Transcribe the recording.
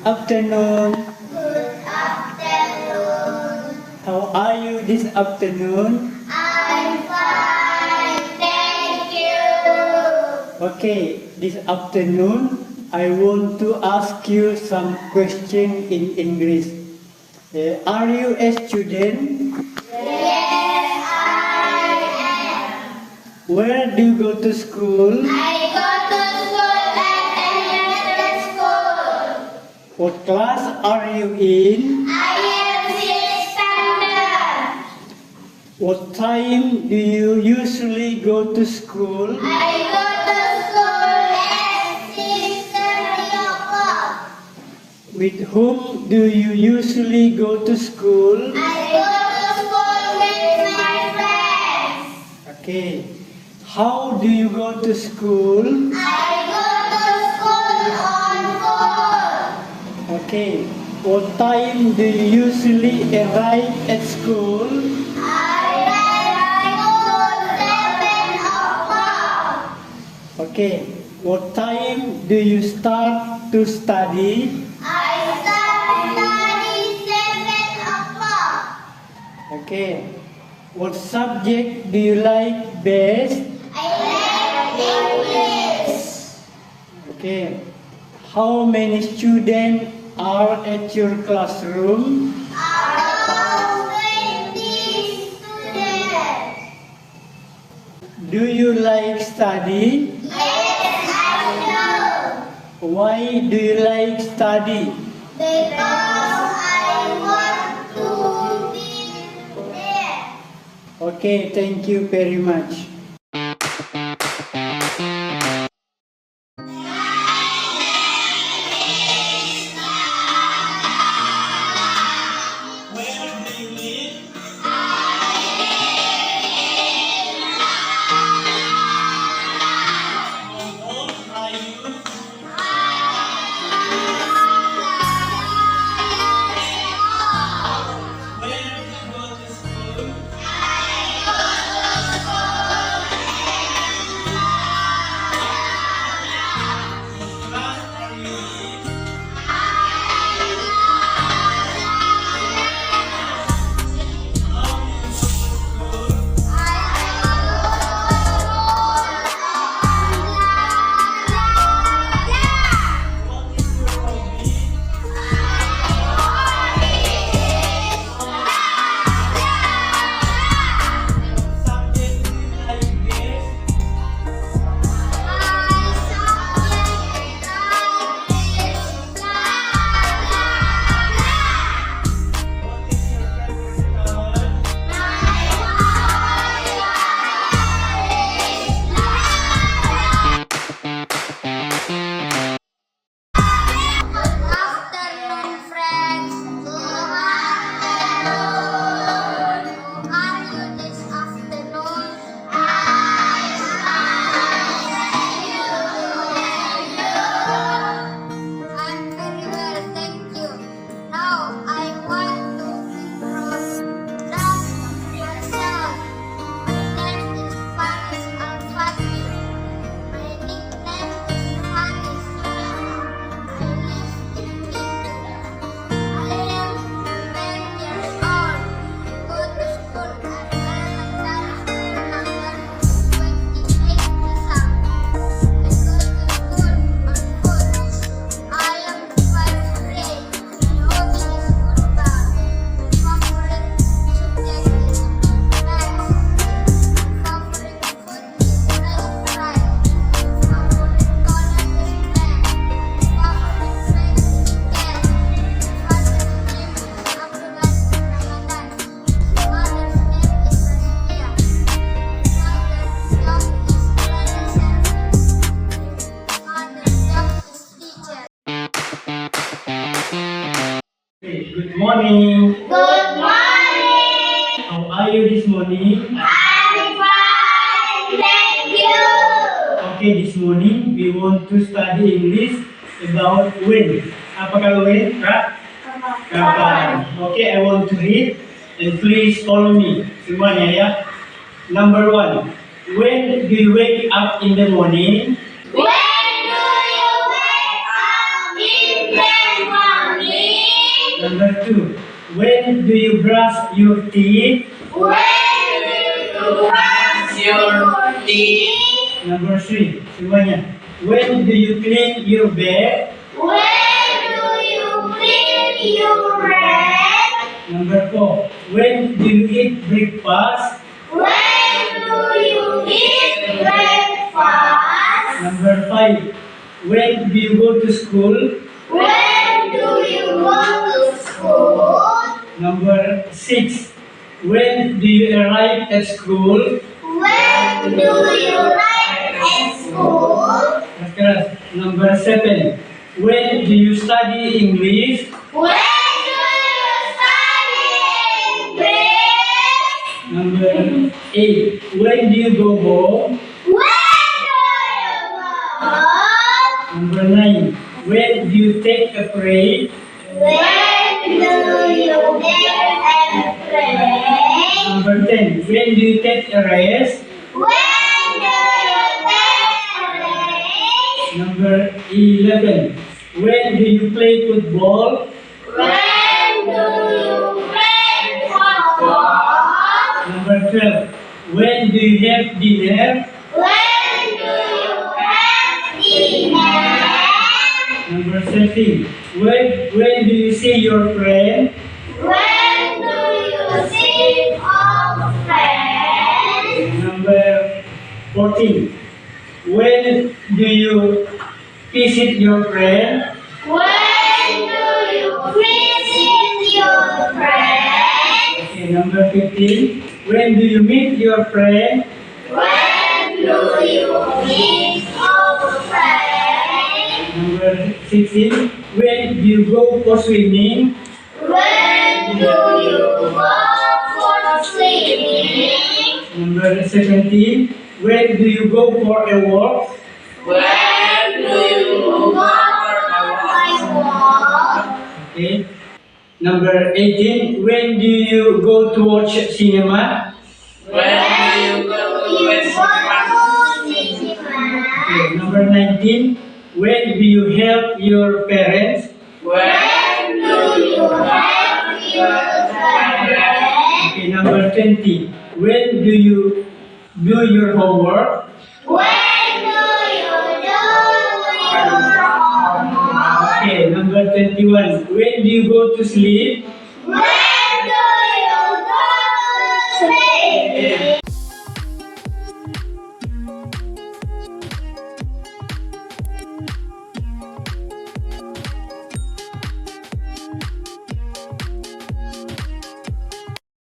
afternoon. Good afternoon. How are you this afternoon? I'm fine, thank you. Okay, this afternoon I want to ask you some question in English. Are you a student? Yes, I am. Where do you go to school? I go to school at elementary school. What class are you in? I am sixth standard. What time do you usually go to school? I go to school at 6:30 o'clock. With whom do you usually go to school? I go to school with my friends. Okay. How do you go to school? I go to school on foot. Okay. What time do you usually arrive at school? I arrive at 7 o'clock. Okay. What time do you start to study? I start study 7 o'clock. Okay. What subject do you like best? I like English. Okay. How many students are at your classroom? Around 20 students. Do you like study? Yes, I do. Why do you like study? Because I want to be there. Okay, thank you very much. Where do you live? How old are you? Where do you go to school? Class are you in? How do you go to school? What is your hobby? Subject do you like best? What is your favorite color? Afternoon, friends. Good afternoon. How are you this afternoon? I'm fine. I'm very well, thank you. Now I want to introduce myself. My name is Faris Al-Fatih. My nickname is Faris. I live in Bintang. I am 10 years old. Go to school at elementary school number 28 Isam. I go to school on foot. I am 5th grade. My hobby is football. Favorite subject is math. Favorite food is French fries. Favorite color is black. Favorite friend is cat. Father's name is Abdullah Ramadan. Mother's name is Razia. Father's job is cleaner. Mother's job is teacher. Okay, good morning. Good morning. How are you this morning? I'm fine, thank you. Okay, this morning we want to study English about when. Apa kalau when? Kapan. Okay, I want to read and please follow me. Semuanya ya. Number 1. When do you wake up in the morning? When do you wake up in the morning? Number 2. When do you brush your teeth? When do you brush your teeth? Number 3. Semuanya. When do you clean your bed? When do you clean your bed? Number 4. When do you eat breakfast? When do you eat breakfast? Number 5. When do you go to school? When do you go to school? Number 6. When do you arrive at school? When do you arrive at school? Keras. Number 7. When do you study English? When do you study English? Number 8. When do you go home? When do you go home? Number 9. When do you take a break? When do you get a break? Number 10. When do you take a rest? When do you take a break? Number 11. When do you play football? When do you play football? Number 12. When do you have dinner? When do you have dinner? Number 13. When do you see your friend? When do you see your friends? Number 14. When do you visit your friend? When do you visit your friends? Okay, number 15. When do you meet your friend? When do you meet your friends? Number 16. When do you go for swimming? When do you go for swimming? Number 17. When do you go for a walk? When do you go for a walk? Okay. Number 18. When do you go to watch cinema? When do you go to cinema? Okay. Number 19. When do you help your parents? When do you help your parents? Okay. Number 20. When do you do your homework? When do you do your homework? Okay. Number 21. When do you go to sleep? When do you go to sleep?